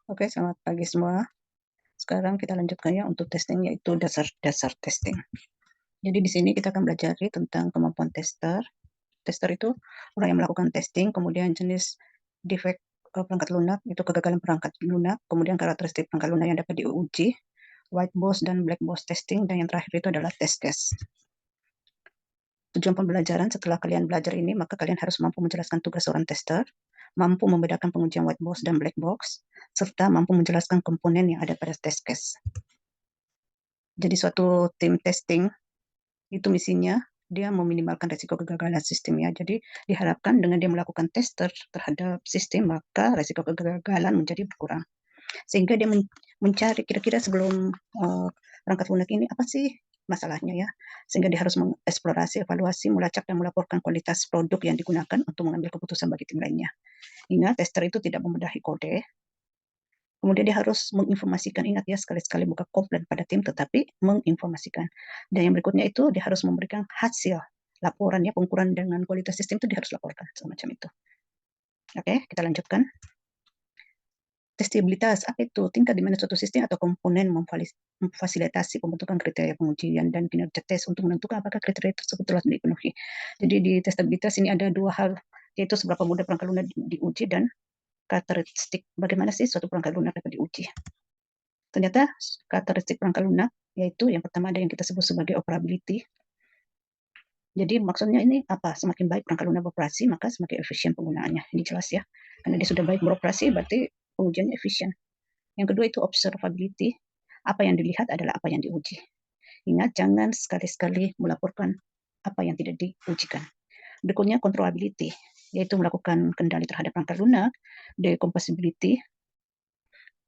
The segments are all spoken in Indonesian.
Oke, selamat pagi semua. Sekarang kita lanjutkan ya untuk testing, yaitu dasar-dasar testing. Jadi di sini kita akan belajar tentang kemampuan tester. Tester itu orang yang melakukan testing, kemudian jenis defect perangkat lunak, itu kegagalan perangkat lunak, kemudian karakteristik perangkat lunak yang dapat diuji, white box dan black box testing, dan yang terakhir itu adalah test case. Tujuan pembelajaran setelah kalian belajar ini, maka kalian harus mampu menjelaskan tugas seorang tester, mampu membedakan pengujian white box dan black box, serta mampu menjelaskan komponen yang ada pada test case. Jadi suatu tim testing itu misinya dia meminimalkan risiko kegagalan sistem ya. Jadi diharapkan dengan dia melakukan tester terhadap sistem, maka risiko kegagalan menjadi berkurang. Sehingga dia mencari kira-kira sebelum perangkat lunak ini apa sih masalahnya ya. Sehingga dia harus mengeksplorasi, evaluasi, melacak dan melaporkan kualitas produk yang digunakan untuk mengambil keputusan bagi tim lainnya. Ingat, tester itu tidak membedahi kode, kemudian dia harus menginformasikan, ingat ya, sekali-sekali bukan komplain pada tim, tetapi menginformasikan. Dan yang berikutnya itu dia harus memberikan hasil laporan ya, pengukuran dengan kualitas sistem itu dia harus laporkan, semacam itu. Oke, kita lanjutkan. Testabilitas, apa itu? Tingkat di mana suatu sistem atau komponen memfasilitasi pembentukan kriteria pengujian dan kinerja tes untuk menentukan apakah kriteria tersebut telah dipenuhi. Jadi di testabilitas ini ada dua hal, yaitu seberapa mudah perangkat lunak diuji dan karakteristik bagaimana sih suatu perangkat lunak dapat diuji. Ternyata karakteristik perangkat lunak, yaitu yang pertama ada yang kita sebut sebagai operability. Jadi maksudnya ini apa? Semakin baik perangkat lunak beroperasi, maka semakin efisien penggunaannya. Ini jelas ya. Karena dia sudah baik beroperasi, berarti pengujiannya efisien. Yang kedua itu observability. Apa yang dilihat adalah apa yang diuji. Ingat, jangan sekali-sekali melaporkan apa yang tidak diujikan. Berikutnya controllability, yaitu melakukan kendali terhadap perangkat lunak. Decomposability,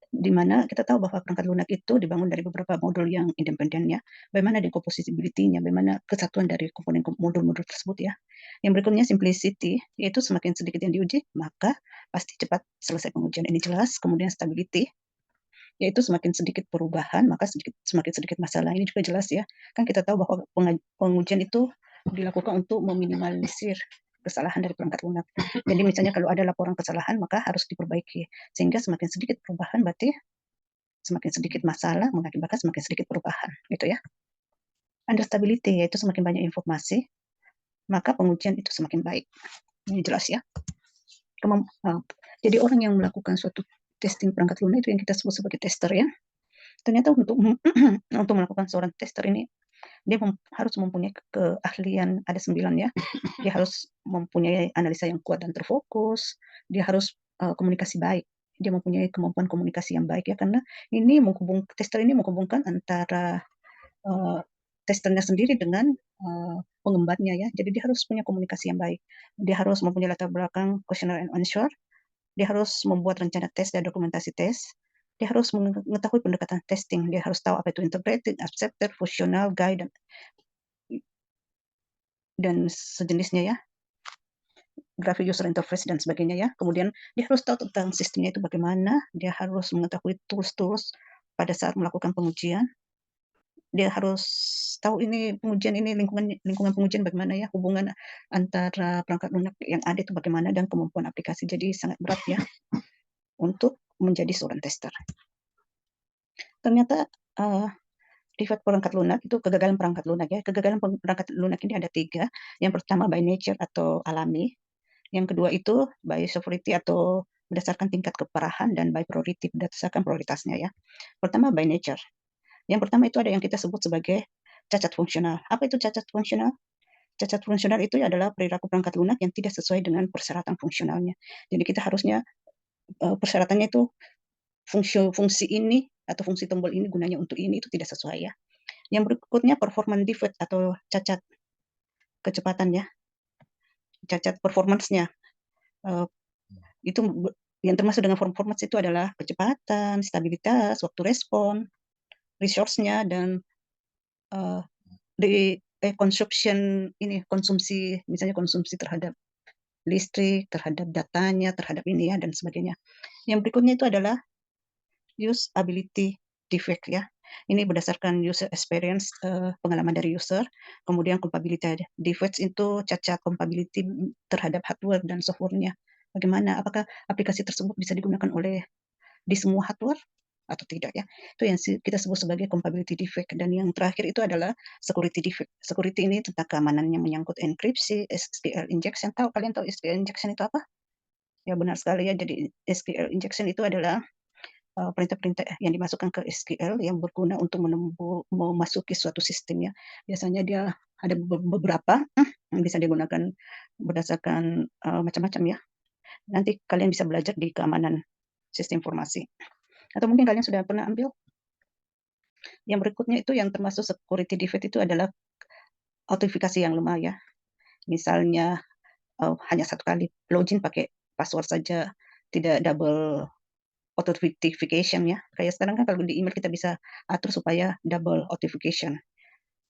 di mana kita tahu bahwa perangkat lunak itu dibangun dari beberapa modul yang independen ya. Bagaimana decomposability-nya, bagaimana kesatuan dari komponen modul-modul tersebut ya. Yang berikutnya simplicity, yaitu semakin sedikit yang diuji, maka pasti cepat selesai pengujian. Ini jelas. Kemudian stability, yaitu semakin sedikit perubahan, maka semakin sedikit masalah. Ini juga jelas ya. Kan kita tahu bahwa pengujian itu dilakukan untuk meminimalisir kesalahan dari perangkat lunak. Jadi misalnya kalau ada laporan kesalahan, maka harus diperbaiki. Sehingga semakin sedikit perubahan, berarti semakin sedikit masalah mengakibatkan semakin sedikit perubahan. Gitu ya. Understability, yaitu semakin banyak informasi, maka pengujian itu semakin baik. Ini jelas ya. Jadi orang yang melakukan suatu testing perangkat lunak itu yang kita sebut sebagai tester ya. Ternyata untuk untuk melakukan seorang tester ini dia harus mempunyai keahlian, ada 9 ya. Dia harus mempunyai analisa yang kuat dan terfokus, dia harus komunikasi baik, dia mempunyai kemampuan komunikasi yang baik ya, karena ini tester ini menghubungkan antara testernya sendiri dengan pengembannya ya. Jadi dia harus punya komunikasi yang baik, dia harus mempunyai latar belakang questionnaire and answer, dia harus membuat rencana tes dan dokumentasi tes. Dia harus mengetahui pendekatan testing. Dia harus tahu apa itu integrated, accepted, functional, guide, dan sejenisnya ya. Graphic user interface dan sebagainya ya. Kemudian dia harus tahu tentang sistemnya itu bagaimana. Dia harus mengetahui tools-tools pada saat melakukan pengujian. Dia harus tahu ini pengujian ini lingkungan pengujian bagaimana ya, hubungan antara perangkat lunak yang ada itu bagaimana dan kemampuan aplikasi. Jadi sangat berat ya untuk menjadi seorang tester. Ternyata defect perangkat lunak itu kegagalan perangkat lunak ya. Kegagalan perangkat lunak ini ada 3. Yang pertama by nature atau alami. Yang kedua itu by severity atau berdasarkan tingkat keparahan, dan by priority berdasarkan prioritasnya ya. Pertama by nature. Yang pertama itu ada yang kita sebut sebagai cacat fungsional. Apa itu cacat fungsional? Cacat fungsional itu adalah perilaku perangkat lunak yang tidak sesuai dengan persyaratan fungsionalnya. Jadi kita harusnya persyaratannya itu fungsi ini atau fungsi tombol ini gunanya untuk ini, itu tidak sesuai ya. Yang berikutnya performance defect atau cacat kecepatan ya, cacat performance-nya. Itu yang termasuk dengan performance itu adalah kecepatan, stabilitas, waktu respon, resource-nya, dan consumption ini, konsumsi, misalnya konsumsi terhadap listrik, terhadap datanya, terhadap ini ya, dan sebagainya. Yang berikutnya itu adalah usability defect ya. Ini berdasarkan user experience, pengalaman dari user. Kemudian compatibility defects itu cacat compatibility terhadap hardware dan software-nya. Bagaimana? Apakah aplikasi tersebut bisa digunakan oleh di semua hardware atau tidak ya. Itu yang kita sebut sebagai compatibility defect. Dan yang terakhir itu adalah security defect. Security ini tentang keamanannya menyangkut enkripsi, SQL injection. Kalian tahu SQL injection itu apa? Ya benar sekali ya. Jadi SQL injection itu adalah perintah-perintah yang dimasukkan ke SQL yang berguna untuk memasuki suatu sistem ya. Biasanya dia ada beberapa yang bisa digunakan berdasarkan macam-macam ya. Nanti kalian bisa belajar di keamanan sistem informasi. Atau mungkin kalian sudah pernah ambil. Yang berikutnya itu yang termasuk security defect itu adalah autentifikasi yang lemah ya. Misalnya hanya satu kali login pakai password saja, tidak double authentication ya. Kayak sekarang kan kalau di email kita bisa atur supaya double authentication.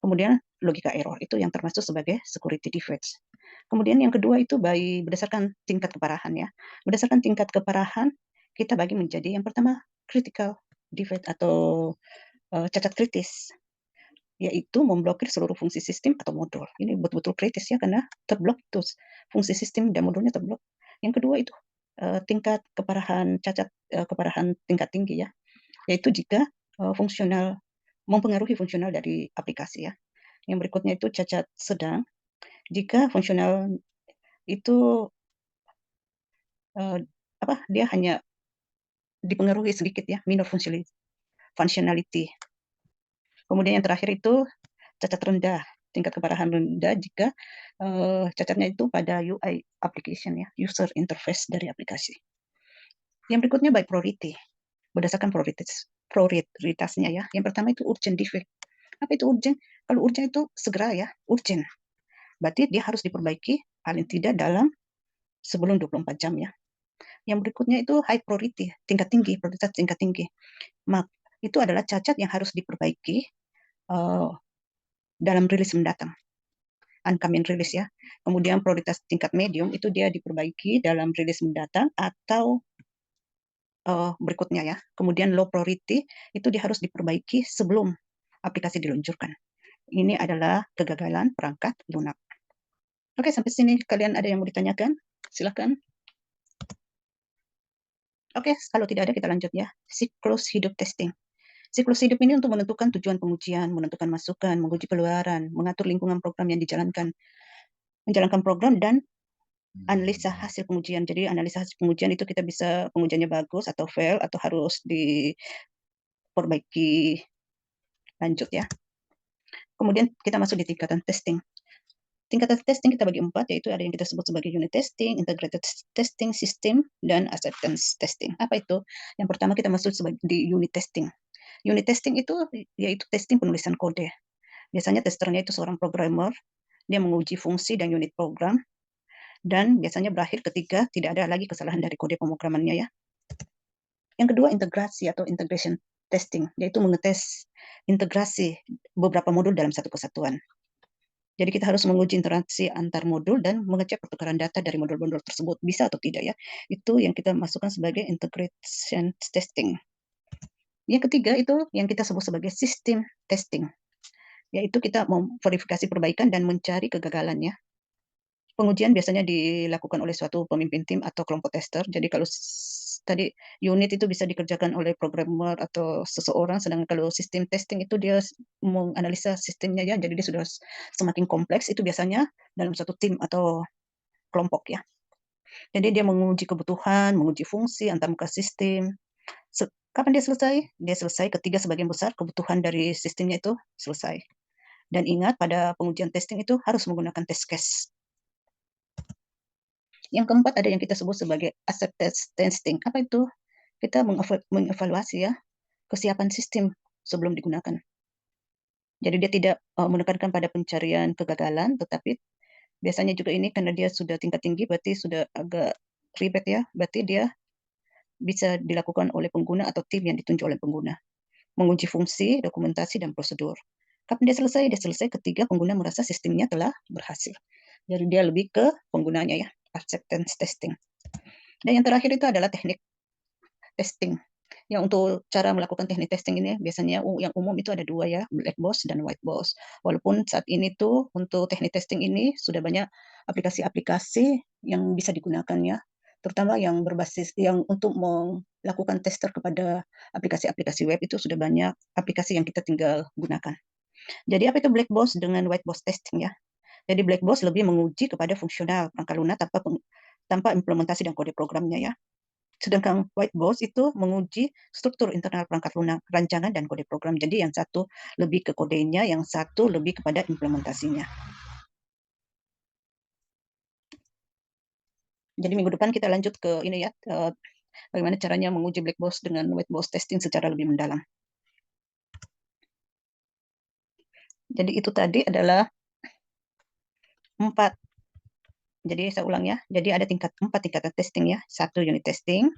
Kemudian logika error itu yang termasuk sebagai security defects. Kemudian yang kedua itu berdasarkan tingkat keparahan ya. Berdasarkan tingkat keparahan kita bagi menjadi yang pertama critical defect atau cacat kritis, yaitu memblokir seluruh fungsi sistem atau modul. Ini betul-betul kritis ya karena terblok terus fungsi sistem dan modulnya terblok. Yang kedua itu tingkat keparahan keparahan tingkat tinggi ya, yaitu jika fungsional mempengaruhi fungsional dari aplikasi ya. Yang berikutnya itu cacat sedang jika fungsional itu dia hanya dipengaruhi sedikit ya, minor functionality. Kemudian yang terakhir itu cacat rendah, tingkat keparahan rendah jika cacatnya itu pada UI application ya, user interface dari aplikasi. Yang berikutnya by priority, berdasarkan prioritasnya ya. Yang pertama itu urgent defect. Apa itu urgent? Kalau urgent itu segera ya, urgent. Berarti dia harus diperbaiki paling tidak dalam sebelum 24 jam ya. Yang berikutnya itu high priority, tingkat tinggi, prioritas tingkat tinggi. Itu adalah cacat yang harus diperbaiki dalam rilis mendatang, upcoming rilis ya. Kemudian prioritas tingkat medium itu dia diperbaiki dalam rilis mendatang atau berikutnya ya. Kemudian low priority itu dia harus diperbaiki sebelum aplikasi diluncurkan. Ini adalah kegagalan perangkat lunak. Oke, sampai sini kalian ada yang mau ditanyakan? Silakan. Oke, kalau tidak ada kita lanjut ya. Siklus hidup testing. Siklus hidup ini untuk menentukan tujuan pengujian, menentukan masukan, menguji keluaran, mengatur lingkungan program yang menjalankan program, dan analisa hasil pengujian. Jadi analisa hasil pengujian itu kita bisa pengujiannya bagus atau fail atau harus diperbaiki lanjut ya. Kemudian kita masuk di tingkatan testing. Tingkatan testing kita bagi 4, yaitu ada yang kita sebut sebagai unit testing, integrated testing, system, dan acceptance testing. Apa itu? Yang pertama kita masuk di unit testing. Unit testing itu yaitu testing penulisan kode. Biasanya testernya itu seorang programmer, dia menguji fungsi dan unit program, dan biasanya berakhir ketika tidak ada lagi kesalahan dari kode pemrogramannya ya. Yang kedua integrasi atau integration testing, yaitu mengetes integrasi beberapa modul dalam satu kesatuan. Jadi kita harus menguji interaksi antar modul dan mengecek pertukaran data dari modul-modul tersebut bisa atau tidak ya. Itu yang kita masukkan sebagai integration testing. Yang ketiga itu yang kita sebut sebagai system testing, yaitu kita memverifikasi perbaikan dan mencari kegagalannya. Pengujian biasanya dilakukan oleh suatu pemimpin tim atau kelompok tester. Jadi kalau tadi unit itu bisa dikerjakan oleh programmer atau seseorang, sedangkan kalau sistem testing itu dia menganalisa sistemnya ya, jadi dia sudah semakin kompleks, itu biasanya dalam suatu tim atau kelompok ya. Jadi dia menguji kebutuhan, menguji fungsi antarmuka sistem. Kapan dia selesai? Dia selesai ketika sebagian besar kebutuhan dari sistemnya itu selesai. Dan ingat pada pengujian testing itu harus menggunakan test case. Yang keempat ada yang kita sebut sebagai acceptance testing. Apa itu? Kita mengevaluasi ya kesiapan sistem sebelum digunakan. Jadi dia tidak menekankan pada pencarian kegagalan, tetapi biasanya juga ini karena dia sudah tingkat tinggi, berarti sudah agak ribet ya, berarti dia bisa dilakukan oleh pengguna atau tim yang ditunjuk oleh pengguna. Menguji fungsi, dokumentasi, dan prosedur. Kapan dia selesai? Dia selesai ketika pengguna merasa sistemnya telah berhasil. Jadi dia lebih ke penggunanya ya, acceptance testing. Dan yang terakhir itu adalah teknik testing. Ya, untuk cara melakukan teknik testing ini biasanya yang umum itu ada dua ya, black box dan white box. Walaupun saat ini tuh untuk teknik testing ini sudah banyak aplikasi-aplikasi yang bisa digunakan ya. terutama yang berbasis yang untuk melakukan tester kepada aplikasi-aplikasi web itu sudah banyak aplikasi yang kita tinggal gunakan. Jadi apa itu black box dengan white box testing ya? Jadi black box lebih menguji kepada fungsional perangkat lunak tanpa implementasi dan kode programnya ya. Sedangkan white box itu menguji struktur internal perangkat lunak, rancangan dan kode program. Jadi yang satu lebih ke kodenya, yang satu lebih kepada implementasinya. Jadi minggu depan kita lanjut ke ini ya, bagaimana caranya menguji black box dengan white box testing secara lebih mendalam. Jadi itu tadi adalah 4. Jadi saya ulang ya. Jadi ada 4 tingkatan testing ya. 1 unit testing,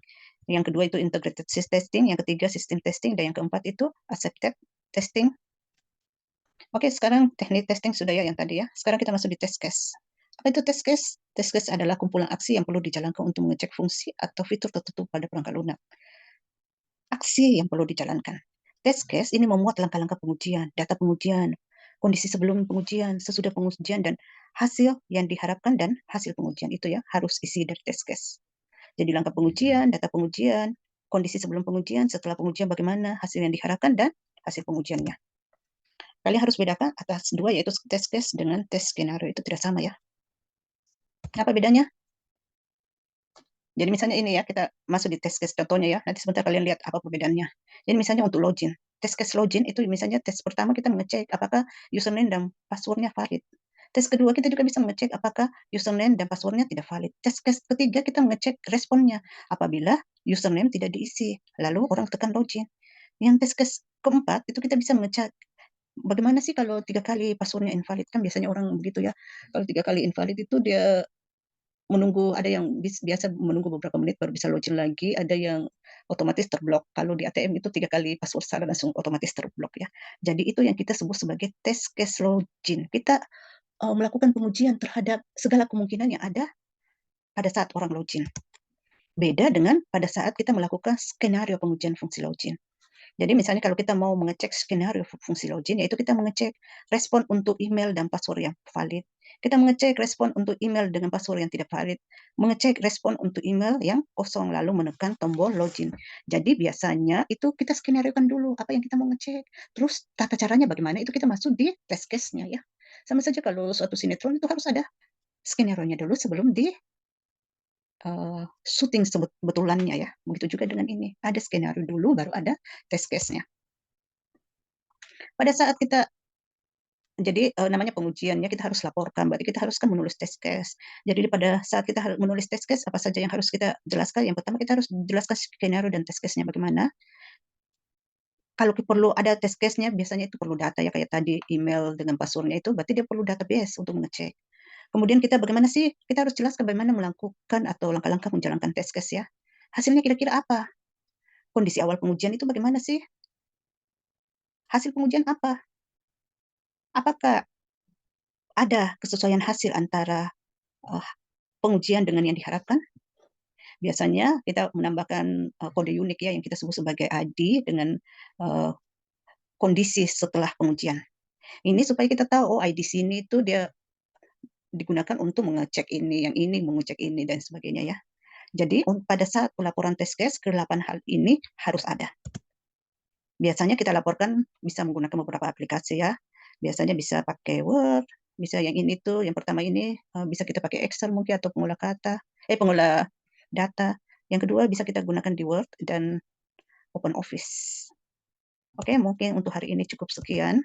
yang kedua itu integrated system testing, yang ketiga system testing, dan yang keempat itu accepted testing. Oke, sekarang teknik testing sudah ya yang tadi ya. Sekarang kita masuk di test case. Apa itu test case? Test case adalah kumpulan aksi yang perlu dijalankan untuk mengecek fungsi atau fitur tertentu pada perangkat lunak. Aksi yang perlu dijalankan. Test case ini memuat langkah-langkah pengujian, data pengujian, kondisi sebelum pengujian, sesudah pengujian, dan hasil yang diharapkan dan hasil pengujian itu ya harus isi dari test case. Jadi langkah pengujian, data pengujian, kondisi sebelum pengujian, setelah pengujian bagaimana, hasil yang diharapkan, dan hasil pengujiannya. Kalian harus bedakan atas dua, yaitu test case dengan test skenario. Itu tidak sama ya. Apa bedanya? Jadi misalnya ini ya, kita masuk di test case contohnya ya. Nanti sebentar kalian lihat apa perbedaannya. Jadi misalnya untuk login. Test case login itu misalnya tes pertama kita mengecek apakah username dan passwordnya valid. Tes kedua kita juga bisa mengecek apakah username dan passwordnya tidak valid. Tes case ketiga kita mengecek responnya apabila username tidak diisi. Lalu orang tekan login. Yang tes case keempat itu kita bisa mengecek bagaimana sih kalau 3 kali passwordnya invalid, kan biasanya orang begitu ya. Kalau 3 kali invalid itu dia menunggu, ada yang biasa menunggu beberapa menit baru bisa login lagi, ada yang otomatis terblok. Kalau di ATM itu 3 kali password salah langsung otomatis terblok ya. Jadi itu yang kita sebut sebagai test case login. Kita melakukan pengujian terhadap segala kemungkinan yang ada pada saat orang login. Beda dengan pada saat kita melakukan skenario pengujian fungsi login. Jadi misalnya kalau kita mau mengecek skenario fungsi login, yaitu kita mengecek respon untuk email dan password yang valid. Kita mengecek respon untuk email dengan password yang tidak valid. Mengecek respon untuk email yang kosong, lalu menekan tombol login. Jadi biasanya itu kita skenariokan dulu apa yang kita mau ngecek. Terus tata caranya bagaimana, itu kita masuk di test case-nya ya. Sama saja kalau suatu sinetron itu harus ada skenario-nya dulu sebelum di syuting sebetulannya ya. Begitu juga dengan ini. Ada skenario dulu, baru ada test case-nya. Pada saat kita jadi namanya pengujiannya kita harus laporkan, berarti kita harus kan menulis test case. Jadi pada saat kita menulis test case, apa saja yang harus kita jelaskan? Yang pertama kita harus jelaskan skenario dan test case-nya bagaimana. Kalau perlu ada test case-nya, biasanya itu perlu data ya, kayak tadi email dengan password-nya itu, berarti dia perlu database untuk mengecek. Kemudian kita bagaimana sih? Kita harus jelaskan bagaimana melakukan atau langkah-langkah menjalankan test case ya. Hasilnya kira-kira apa? Kondisi awal pengujian itu bagaimana sih? Hasil pengujian apa? Apakah ada kesesuaian hasil antara uh, pengujian dengan yang diharapkan? Biasanya kita menambahkan kode unik ya yang kita sebut sebagai ID dengan uh, kondisi setelah pengujian. Ini supaya kita tahu, oh ID sini itu dia digunakan untuk mengecek ini, yang ini mengecek ini, dan sebagainya ya. Jadi pada saat pelaporan test case, ke-8 hal ini harus ada. Biasanya kita laporkan bisa menggunakan beberapa aplikasi ya. Biasanya bisa pakai Word, bisa yang ini tuh, yang pertama ini bisa kita pakai Excel mungkin atau pengolah data. Yang kedua bisa kita gunakan di Word dan Open Office. Oke, mungkin untuk hari ini cukup sekian.